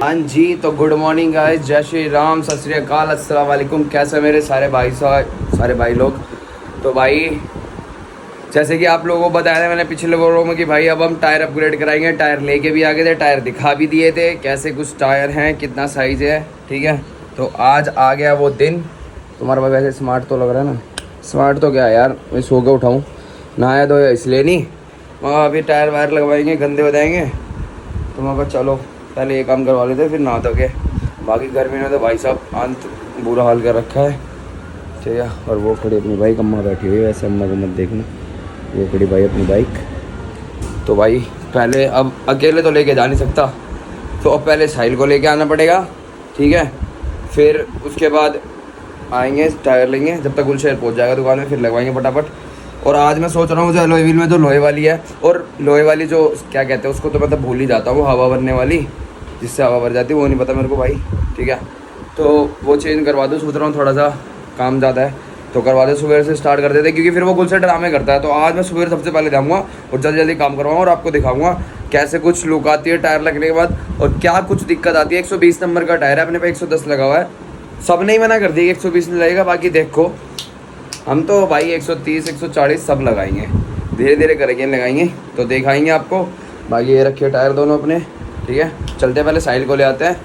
हाँ जी, तो good morning guys, जय श्री राम, सत श्री अकाल, अस्सलाम वालेकुम। कैसे मेरे सारे भाई सारे भाई लोग। तो भाई जैसे कि आप लोगों को बताया था मैंने पिछले व्लॉग में कि भाई अब हम टायर अपग्रेड कराएंगे। टायर लेके भी आ गए थे, टायर दिखा भी दिए थे कैसे कुछ टायर हैं, कितना साइज़ है, ठीक है। तो आज आ गया वो दिन। तुम्हारा भाई वैसे स्मार्ट तो लग रहा है ना? स्मार्ट तो क्या यार, मैं सो के उठाऊँ, नहाया तो इसलिए नहीं। वहाँ अभी टायर वायर लगवाएंगे, गंदे हो जाएंगे। तो मैं कहा चलो पहले ये काम करवा लेते फिर नहा धो के। बाकी गर्मी में तो भाई साहब अंत बुरा हाल कर रखा है, ठीक है। और वो खड़ी अपनी बाइक, अम्मा बैठी हुई है, वैसे अम्मा को मत देखना, वो खड़ी भाई अपनी बाइक। तो भाई पहले अब अकेले तो लेके जा नहीं सकता, तो अब पहले साहिल को लेके आना पड़ेगा, ठीक है। फिर उसके बाद आएंगे, टायर लेंगे, जब तक गुलशहर पहुंच जाएगा दुकान में फिर लगवाएंगे फटाफट। और आज मैं सोच रहा हूँ जो एलॉय व्हील में जो लोहे वाली है, और लोहे वाली जो क्या कहते हैं उसको तो मैं तो भूल ही जाता हूँ, हवा भरने वाली जिससे हवा भर जाती है, वो नहीं पता मेरे को भाई, ठीक है। तो वो चेंज करवा दूँ, सोच रहा हूँ, थोड़ा सा काम ज़्यादा है तो करवा दे, सुबह से स्टार्ट कर देते हैं, क्योंकि फिर वो गुलशहर ड्रामे करता है। तो आज मैं सुबह सबसे पहले जाऊँगा और जल्दी जल्दी काम करवाऊँगा और आपको दिखाऊँगा कैसे कुछ लुक आती है टायर लगने के बाद और क्या कुछ दिक्कत आती है। 120 नंबर का टायर है, अपने पे 110 लगा हुआ है। सब ने ही मना कर दिया 120 नहीं लगेगा, बाकी देखो हम तो भाई 130 140 सब लगाएंगे, धीरे धीरे करके लगाएंगे, तो दिखाएंगे आपको। बाकी ये रखिए टायर दोनों अपने, ठीक है। चलते पहले साहिल को ले आते हैं।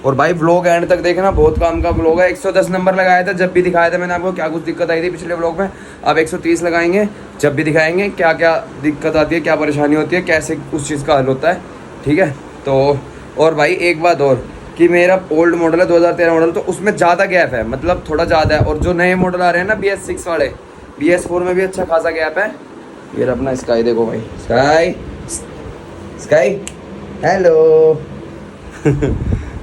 और भाई व्लॉग एंड तक देखना, बहुत काम का व्लॉग है। 110 नंबर लगाया था जब भी दिखाया था मैंने आपको, क्या कुछ दिक्कत आई थी पिछले व्लॉग में। अब 130 लगाएंगे, जब भी दिखाएंगे क्या क्या दिक्कत आती है, क्या परेशानी होती है, कैसे उस चीज़ का हल होता है, ठीक है। तो और भाई एक बात और कि मेरा ओल्ड मॉडल है 2013 मॉडल, तो उसमें ज़्यादा गैप है, मतलब थोड़ा ज़्यादा है। और जो नए मॉडल आ रहे हैं ना BS6 वाले, BS4 में भी अच्छा खासा गैप है। ये अपना स्काई देखो भाई, स्काई स्काई हेलो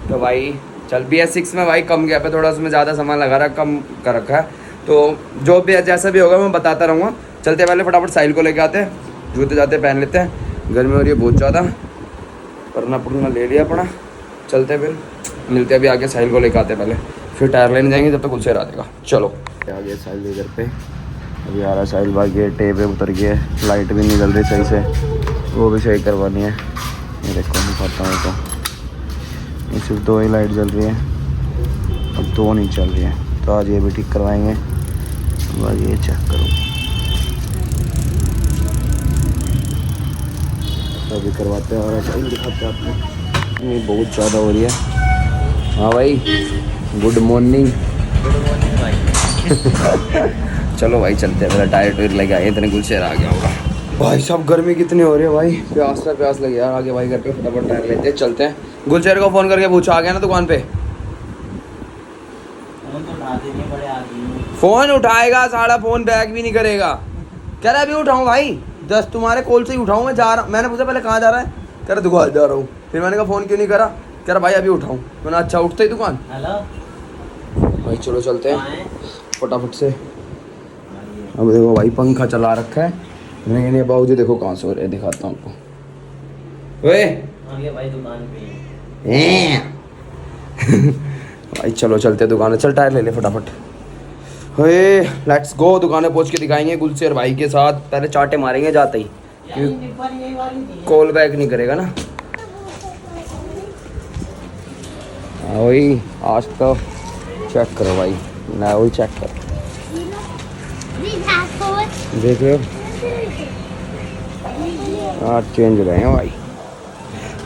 तो भाई चल BS6 में भाई कम गैप है थोड़ा, उसमें ज़्यादा सामान लगा रहा, कम कर रखा है। तो जो भी जैसा भी होगा मैं बताता रहूँगा। चलते पहले फटाफट साहिल को लेके आते हैं, जूते जाते पहन लेते हैं, गर्मी हो रही है बहुत ज़्यादा, पढ़ना पुढ़ना ले लिया अपना। चलते फिर मिलते हैं, अभी आगे साहिल को लेकर आते पहले, फिर टायर लेने जाएंगे जब तक गुलशहर आ जाएगा। चलो आ गया साहिल के घर पे, अभी आ रहा साहिल भाई, गेट पे उतर गया, लाइट भी नहीं जल रही सही से, वो भी सही करवानी है। ये देखो दिखाता हूँ, तो सिर्फ 2 ही लाइट जल रही है, अब 2 नहीं चल रही है, तो आज ये भी ठीक करवाएंगे। भाई ये चेक करो, तो अभी करवाते हैं और साहिल दिखाते हैं आपको। ये बहुत ज़्यादा हो रही है। हाँ भाई गुड मॉर्निंग। गुड मॉर्निंग भाई। चलो भाई चलते हैं, मेरा टायर टूर लेके आए, इतने गुलशहर आ गया होगा। भाई साहब गर्मी कितनी हो रही है भाई, प्यास लगी यार। आगे भाई घर पे फटाफट टायर लेते हैं, चलते हैं। गुलशहर को फ़ोन करके पूछा, आ गया ना दुकान पे? फ़ोन उठाएगा साड़ा, फ़ोन बैक भी नहीं करेगा। कह रहा अभी उठाऊँ भाई, 10 तुम्हारे कॉल से ही उठाऊँ, मैं जा रहा। मैंने पूछा पहले कहाँ जा रहा है, कह रहा दुकान जा रहा हूँ। फिर मैंने कहा फ़ोन क्यों नहीं करा, कह रहा भाई अभी उठाऊँ। मैंने अच्छा उठते ही दुकान। हेलो भाई चलो चलते हैं फटाफट से। अब देखो भाई पंखा चला रखा है, नहीं बाबू जी देखो कहाँ सो रहे, दिखाता हूँ आपको। वे भाई दुकान पे भाई चलो चलते हैं दुकान, चल टायर ले ले फटाफट। हे लेट्स गो, दुकान पहुँच के दिखाएंगे गुलशहर भाई के साथ। पहले चाटे मारेंगे जाते ही, कॉल बैक नहीं करेगा ना। वही आज तो चेक करो भाई, ना वही चेक करो, देख रहे हो चेंज हो गए हैं भाई।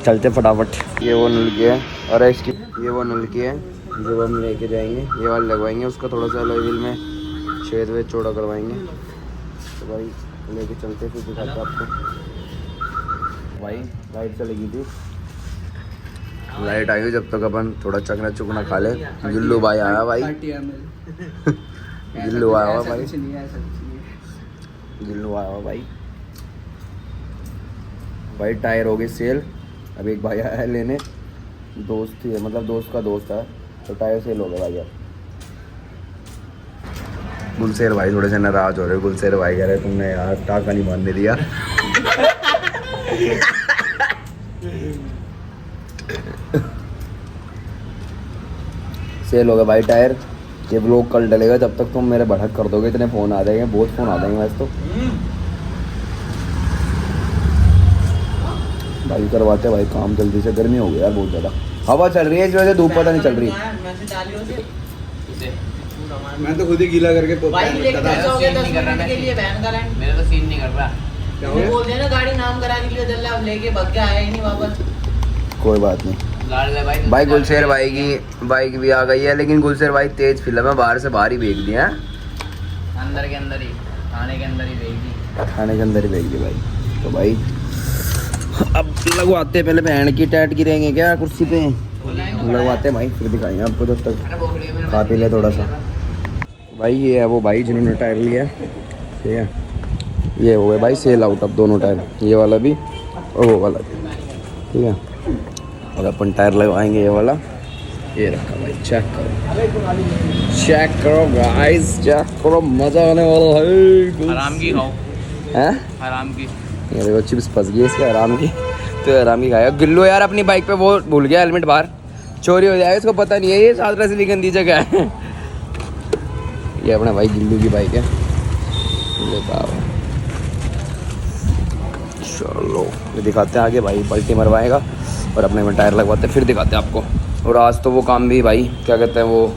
चलते फटाफट। ये वो नलकी है, और इसकी ये वो नलकी है जो हम लेके जाएंगे, ये वाले लगवाएंगे, उसका थोड़ा सा अलॉय व्हील में छेद वेद चौड़ा करवाएंगे। तो भाई लेके चलते फिर दिखाते आपको। भाई लाइट चलेगी थी, लाइट आई हुई, जब तक अपन थोड़ा चकना चुकना खा ले। जिल्लू भाई आया भाई, जिल्लू आया हुआ भाई, जिल्लू आया हुआ भाई। भाई टायर हो गई सेल, अब एक भाई आया है लेने, दोस्त ही है, मतलब दोस्त का दोस्त है, तो टायर सेल हो गया भाई। अब गुलशहर भाई थोड़े से नाराज हो रहे, गुलशहर भाई कह रहे तुमने यार टाका नहीं बांधने दिया। सेल हो गया भाई टायर। ये ब्लॉग कल डलेगा, जब तक तुम मेरे भड़क कर दोगे इतने फ़ोन आ जाएंगे, बहुत फ़ोन आ जाएंगे वैसे तो। भाई करवाते हैं भाई काम जल्दी से, गर्मी हो गई यार बहुत ज़्यादा, हवा चल रही है इस वजह से, धूप पता नहीं चल रही। मैं तो खुद ही गीला करके मेरे तो सीन नहीं कर रहा। बोल देना गाड़ी नाम करा के लिए चल रहा, अब लेके भाग के आया ही नहीं वापस। कोई बात नहीं भाई, गुलशेर भाई की बाइक भी आ गई है, लेकिन गुलशेर भाई तेज फिल्म है, बाहर से बाहर ही भेज दिया है, अंदर के अंदर ही, थाने के अंदर ही रहेगी, खाने के अंदर ही भेज दी भाई। तो भाई अब लगवाते हैं, पहले बहन की टैट गिरेंगे क्या कुर्सी पे, लगवाते हैं भाई, फिर दिखाएंगे आपको, जब तक खा पी ले थोड़ा सा। भाई ये है वो भाई जिन्होंने टायर लिया, ठीक है, ये हो गए भाई सेल आउट, अब दोनों टायर, ये वाला भी और वो वाला भी, ठीक है। और अपन टायर लगवाएंगे ये वाला, ये रखा भाई, चेक करो गाइस, चेक करो, मजा आने वाला है। आराम की खाओ, हैं आराम की। ये देखो चिप्स फंस गई इसके आराम की, तो आराम की खाया। गिल्लू यार अपनी बाइक पे वो भूल गया हेलमेट, बाहर चोरी हो जाएगा, इसको पता नहीं है ये सादरा से भी गंदी जगह है। ये अपना भाई गिल्लू की बाइक है, चलो ये दिखाते हैं आगे भाई, पल्टी मरवाएगा और अपने में टायर लगवाते हैं, फिर दिखाते हैं आपको। और आज तो वो काम भी भाई, क्या कहते हैं वो,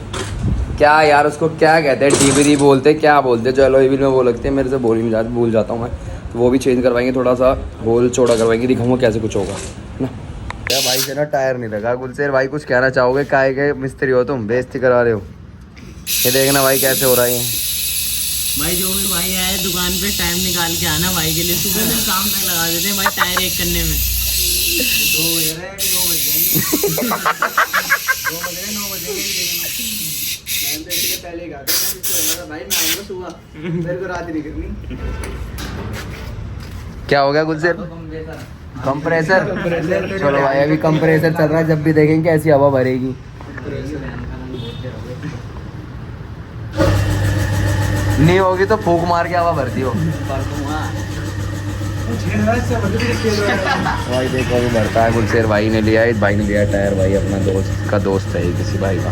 क्या यार उसको क्या कहते हैं, डीबरी बोलते हैं, क्या बोलते हैं, जो एलॉय व्हील में वो लगते हैं, मेरे से बोल ही नहीं जाते, भूल जाता हूँ मैं, तो वो भी चेंज करवाएंगे, थोड़ा सा होल चौड़ा करवाएंगे, दिखाऊंगा कैसे कुछ होगा ना। क्या भाई से ना टायर नहीं लगा, गुलशेर भाई कुछ कहना चाहोगे, काहे के मिस्त्री हो तुम, बेइज्जती करवा रहे हो, ये देखना भाई कैसे हो रहा है। भाई जो भी भाई आए दुकान पे टाइम निकाल के आना भाई के लिए, सुबह से शाम तक लगा देते हैं भाई टायर एक करने में। 2 बज रहे हैं, 2 बज जाएंगे, 2 बज रहे, 9 बजेंगे। पहले ही कहा भाई मैं आऊंगा सुबह, मेरे को रात नहीं करनी। क्या हो गया गुलशेर, कंप्रेसर, चलो भाई अभी कंप्रेसर चल रहा है, जब भी देखेंगे ऐसी हवा भरेगी। नहीं होगी तो फूक मार के हवा भरती हो भाई। देखो अभी भरता है, गुलशेर भाई ने लिया है, इस भाई ने लिया टायर, भाई अपना दोस्त का दोस्त है किसी भाई का,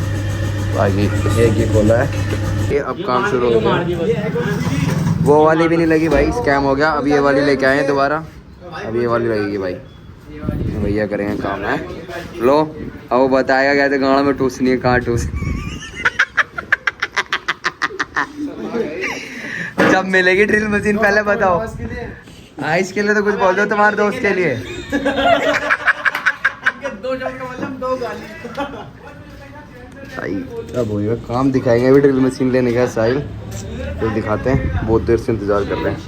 बाकी एक ही खोला है ये, अब काम शुरू हो गया। वो वाली भी नहीं लगी भाई, स्कैम हो गया, अब ये वाली लेके आए हैं दोबारा, अब ये वाली लगेगी भाई, भैया करेंगे काम है। लो अब वो बताएगा कैसे गाड़ा में ठूसनी है, कहाँ ठूसनी जब मिलेगी ड्रिल मशीन पहले बताओ। हाँ इसके लिए तो कुछ बोल दो तुम्हारे दोस्त के लिए। 2 जब का मतलब 2 गाली। साहिल अब होएगा काम, दिखाएंगे अभी ड्रिल मशीन लेने का साहिल, तो दिखाते हैं, बहुत देर से इंतज़ार कर रहे हैं।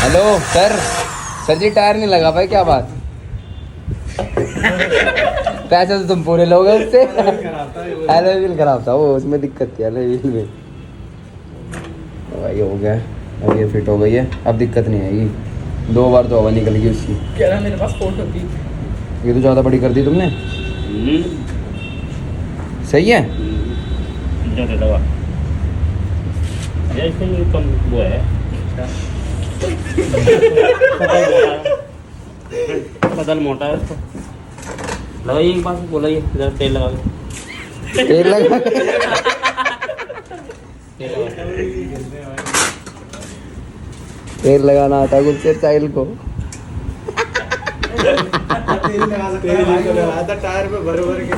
हेलो सर जी टायर नहीं लगा भाई, क्या बात, पैसे तो तुम पूरे लोगे उससे, एलॉय व्हील खराब था वो, उसमें दिक्कत थी एलॉय व्हील में। भाई हो गया, अब ये फिट हो गई है, अब दिक्कत नहीं आएगी, 2 बार तो हवा निकल गई उसकी। कह रहा मेरे पास फोटो थी, ये तो ज़्यादा बड़ी कर दी तुमने। सही है, वो है बदल मोटा है उसको, लगाइए एक बार, बोलाइए जरा तेल लगा के, तेल लगा तेल लगाना आता गुलशेर साहिल को। तेल लगाया था टायर पे भर भर के,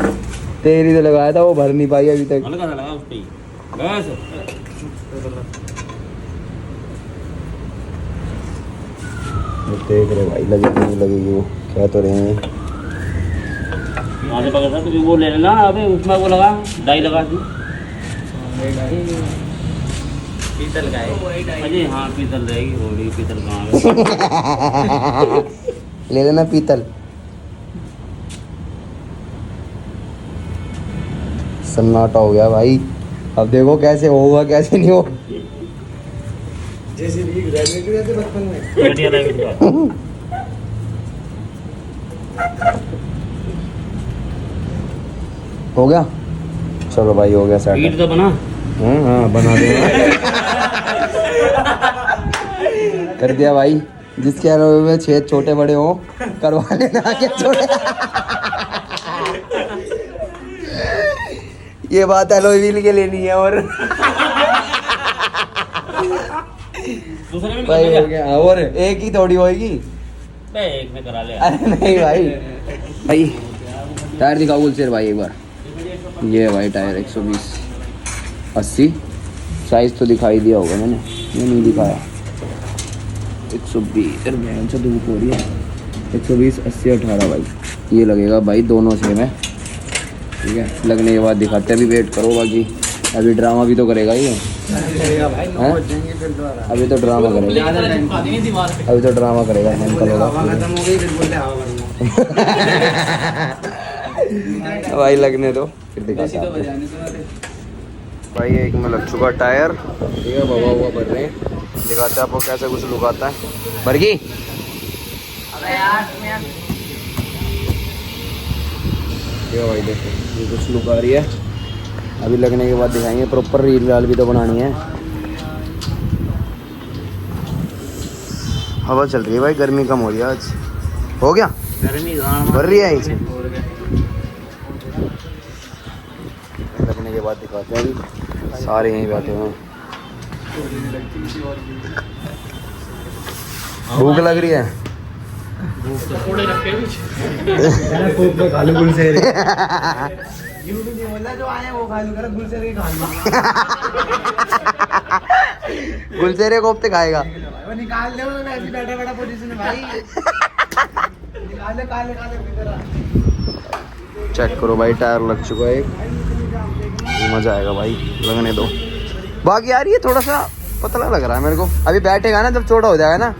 तेल ही तो लगाया था, वो भर नहीं पाई अभी तक। लगा उस पे ही बस। देख रहे भाई लगेगी नहीं लगेगी, वो क्या तो रहे हैं। वहाँ से पकड़ सकते वो ले लेना, अबे उसमें वो लगा डाई लगा दी, पीतल का है अजय। हाँ पीतल रहेगी, होगी पीतल कहाँ है। ले लेना पीतल। सन्नाटा हो गया भाई, अब देखो कैसे होगा कैसे नहीं होगा। जैसे भी ग्रेजुएट हुए थे बचपन में। हो गया, चलो भाई हो गया सेट। तो बना, हाँ बना दिया कर दिया भाई, जिसके एलोवे में छेद छोटे बड़े हो करवा लेना आगे छोटे। ये बात एलोवे व्हील के लेनी है और दूसरे में भाई हो गया। और एक ही थोड़ी होएगी। एक में करा ले। अरे नहीं भाई भाई टायर दिखाओ गुलशेर भाई एक बार। ये है भाई टायर 120 80 साइज तो दिखाई दिया होगा मैंने, ये नहीं दिखाया। 120 से धूप हो रही है। 120 80 18 भाई ये लगेगा भाई, दोनों सेम है। ठीक है, लगने के बाद दिखाते हैं। अभी वेट करो, बाकी अभी ड्रामा भी तो करेगा ये। हैं? अभी तो ड्रामा करेगा, अभी तो ड्रामा करेगा। भाई लगने दो फिर दिखाते हैं भाई। एक में लग चुका टायर। ठीक है, बवा हुआ भर रहे हैं, दिखाते हैं आपको कैसे कुछ लुक आता है। भरगी ये भाई देखो, ये कुछ लुक आ रही है। अभी लगने के बाद दिखाएंगे। प्रॉपर रील वाल भी तो बनानी है। हवा चल रही है भाई, गर्मी कम हो रही है आज। हो गया, गर्मी भर रही है इसमें। लगने के बाद दिखाते हैं। अभी सारे यहीं बैठे हुए हैं। भूख लग रही है। गुलशेरे कोफ्ते खाएगा। निकाल ले, ऐसे बैठा बैठा पोजीशन है भाई। निकाल ले, काले काले। चेक करो भाई, टायर लग चुका है एक। मजा आएगा भाई, लगने दो। बाकी यार ये थोड़ा सा पतला लग रहा है मेरे को। अभी बैठेगा ना जब छोटा हो जाएगा ना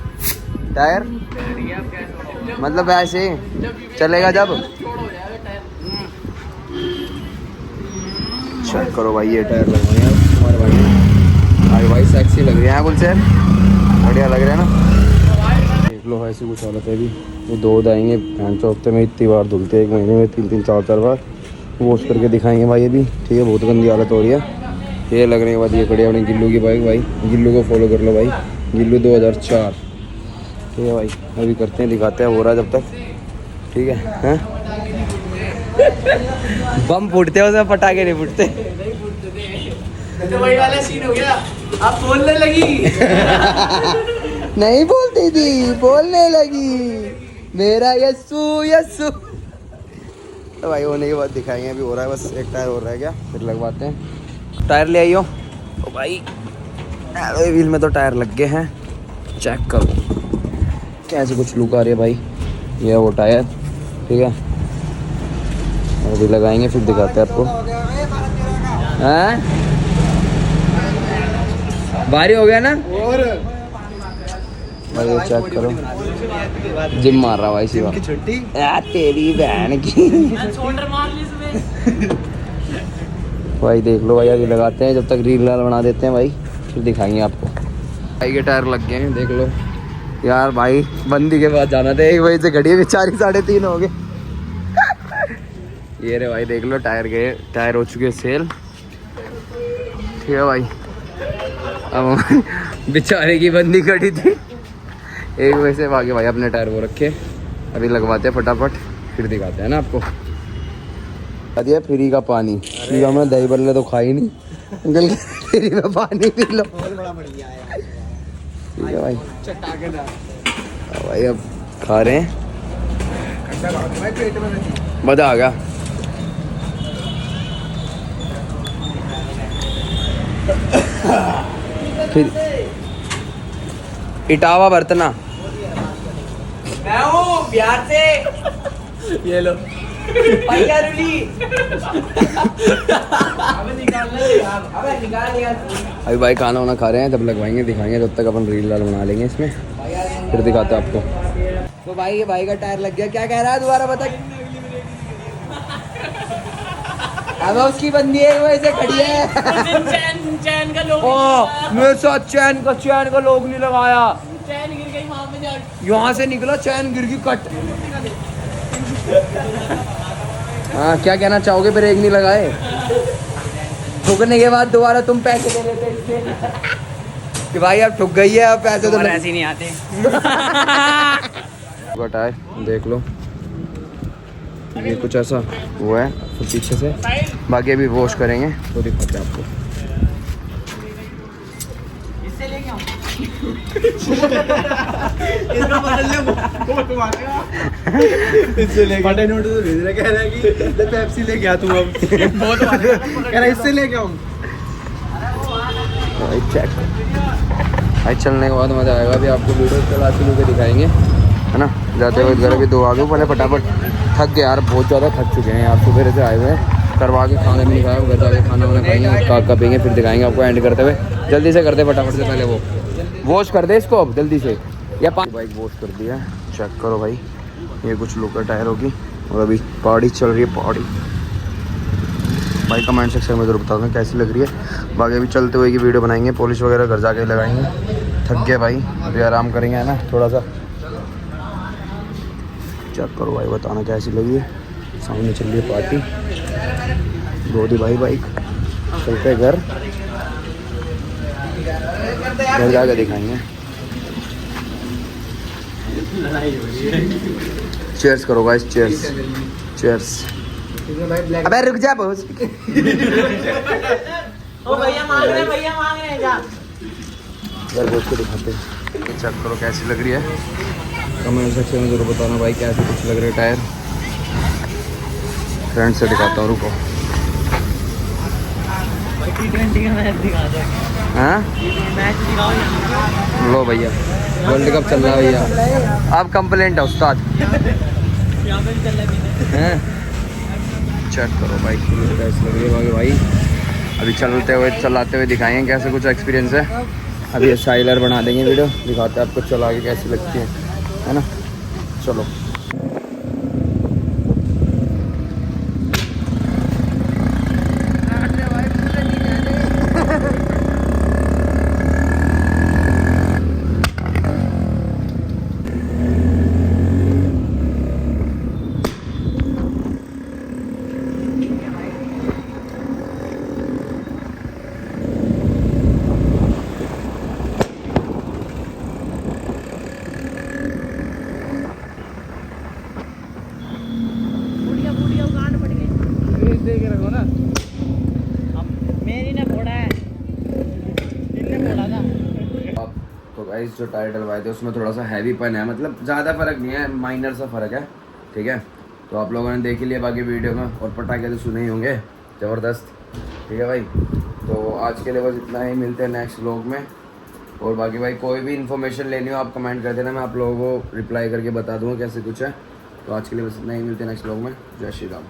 टायर, मतलब ऐसे चलेगा जब। चेक करो भाई, ये टायर लगवाए हैं तुम्हारे भाई। अरे भाई सेक्सी लग रही है गुलशेर, बढ़िया लग रहा है ना। देख लो ऐसी कुछ हालत है। अभी ये दो आएंगे हफ्ते में, इतनी बार धुलते हैं, एक महीने में 3-3 4-4 बार वॉश करके दिखाएंगे भाई। अभी ठीक है, बहुत गंदी हालत हो रही है। ये लगने के बाद ये खड़ी अपनी गिल्लू की बाइक भाई। गिल्लू को फॉलो कर लो भाई, गिल्लू 2004। ठीक है भाई, अभी करते हैं, दिखाते हैं हो रहा है जब तक। ठीक है, हैं? बम फूटते हैं उसमें, पटाखे नहीं फूटते। तो वही वाला सीन हो गया, अब बोलने लगी। नहीं बोलती थी, बोलने लगी मेरा यस्सू यस्सू। तो भाई होने के बाद दिखाएंगे। अभी हो रहा है, बस एक टायर हो रहा है क्या, फिर लगवाते हैं। टायर ले आइयो। तो भाई एलोय व्हील में तो टायर लग गए हैं। चेक करो कैसे कुछ लुक आ रही है भाई। ये है वो टायर। ठीक है, अभी लगाएंगे फिर दिखाते हैं आपको। हैं? भारी हो गया ना। और भाई चेक करो, जिम मार रहा भाई शिवा। छुट्टी तेरी बहन की। शोल्डर मार ली इसमें। भाई देख लो भाई, अभी लगाते हैं, जब तक रील लाल बना देते हैं भाई, फिर दिखाएंगे आपको। भाई के टायर लग गए हैं, देख लो यार। भाई बंदी के पास जाना था, 1 बजे से घड़ी है, 4 3:30 हो गए। ये रे भाई देख लो, टायर गए, टायर हो चुके सेल। ठीक है भाई, अब बेचारे की बंदी खड़ी थी 1 बजे से आगे भाई। अपने टायर वो रखे, अभी लगवाते हैं फटाफट, फिर दिखाते हैं ना आपको। दिया फ्री का पानी। फ्री का, मैं दही बल्ले तो खाई नहीं, अंकल फ्री में पानी पी लो। ठीक है भाई, भाई अब खा रहे हैं, मजा आ गया। फिर इटावा बरतना मैं हूँ बिहार से। ये लो भैया रुली। अबे निकाल यार। अभी भाई खाना वाना खा रहे हैं, जब लगवाएंगे दिखाएंगे, जब तक अपन रील लाल बना लेंगे इसमें, फिर दिखाते हैं आपको। तो भाई ये भाई का टायर लग गया। क्या कह रहा है दोबारा बता। अब उसकी बंदी है, वो ऐसे खड़ी है। चैन का लोग मेरे साथ चैन का लोग नहीं लगाया। चैन गिर गई वहां पे जाके। यहाँ से निकला, चैन गिर गई कट। हाँ, क्या कहना चाहोगे, ब्रेक नहीं लगाए? ठोकने के बाद दोबारा तुम पैसे दे देते इससे। कि भाई अब ठुक गई है, अब पैसे तो और ऐसे ही नहीं आते। टायर देख लो, ये कुछ ऐसा हुआ है फिर पीछे से, बाकी अभी वॉश करेंगे तो दिखाते हैं आपको। इससे लेके आऊं। इसका बदल ले वो तुम्हारा इससे लेके बड़े नोट तो भेज रहा, कह रहा है कि पेप्सी लेके आ तू अब बहुत कह रहा इससे लेके आऊं भाई। चेक भाई, चलने के बाद मज़ा आएगा। अभी आपको वीडियो चला चलू के दिखाएंगे, है ना। जाते हुए घर अभी दो आ गए, पहले फटाफट थक गए यार, बहुत ज़्यादा थक चुके हैं यार, सुबह से आए हुए हैं, करवा के खाना भी नहीं खाया, घर जाके खाना वाना खाएंगे, का पियेंगे, फिर दिखाएंगे आपको एंड करते हुए। जल्दी से करते फटाफट से, पहले वो वॉश कर दे इसको अब जल्दी से, या बाइक वॉश कर दिया। चेक करो भाई, ये कुछ लोकल टायर होगी, और अभी पहाड़ी चल रही है, पहाड़ी भाई। कमेंट सेक्शन में ज़रूर बताओ कैसी लग रही है। बाकी अभी चलते हुए की वीडियो बनाएंगे, पॉलिश वगैरह घर जाके लगाएंगे। थक गए भाई, अभी आराम करेंगे, है ना थोड़ा सा। चेक करो भाई, बताना कैसी लगी है। सामने चल रही है पार्टी, गोदी भाई बाइक, चलते घर जाके दिखाएंगे। चेयर्स करो गाइस, चेयर्स चेयर्स। अबे रुक जा बहुत। ओ भैया मांग रहे हैं जा। घर पहुँच के दिखाते हैं। चेक करो कैसी लग रही है, कमेंट सेक्शन में जरूर बताना भाई कैसे कुछ लग रहे टायर। फ्रेंड से दिखाता हूँ, रुको। T20 का मैच दिखा दो। हाँ मैच दिखाओ। लो भैया, वर्ल्ड कप चल रहा है भैया, अब कंप्लेंट है उस्ताद। यहाँ पे भी चल रहा है। चेक करो भाई कैसी लग रही है भाई। अभी चलाते हुए दिखाएंगे कैसे कुछ एक्सपीरियंस है। अभी स्टाइलर बना देंगे वीडियो, दिखाते हैं आपको चला के कैसी लगती है ना। चलो देख रखो ना, मेरी ने फोड़ा है, इनने फोड़ा था। तो गाइस जो टायर डलवाए थे उसमें थोड़ा सा हैवीपन है, मतलब ज़्यादा फर्क नहीं है, माइनर सा फ़र्क है, ठीक है। तो आप लोगों ने देख ही लिया बाकी वीडियो में, और पटाखे तो सुने ही होंगे ज़बरदस्त, ठीक है भाई। तो आज के लिए बस इतना ही, मिलते हैं नेक्स्ट व्लॉग में। और बाकी भाई कोई भी इन्फॉर्मेशन लेनी हो आप कमेंट कर देना, मैं आप लोगों को रिप्लाई करके बता दूँगा कैसे कुछ है। तो आज के लिए बस इतना ही, मिलते हैं नेक्स्ट व्लॉग में। जय श्री राम।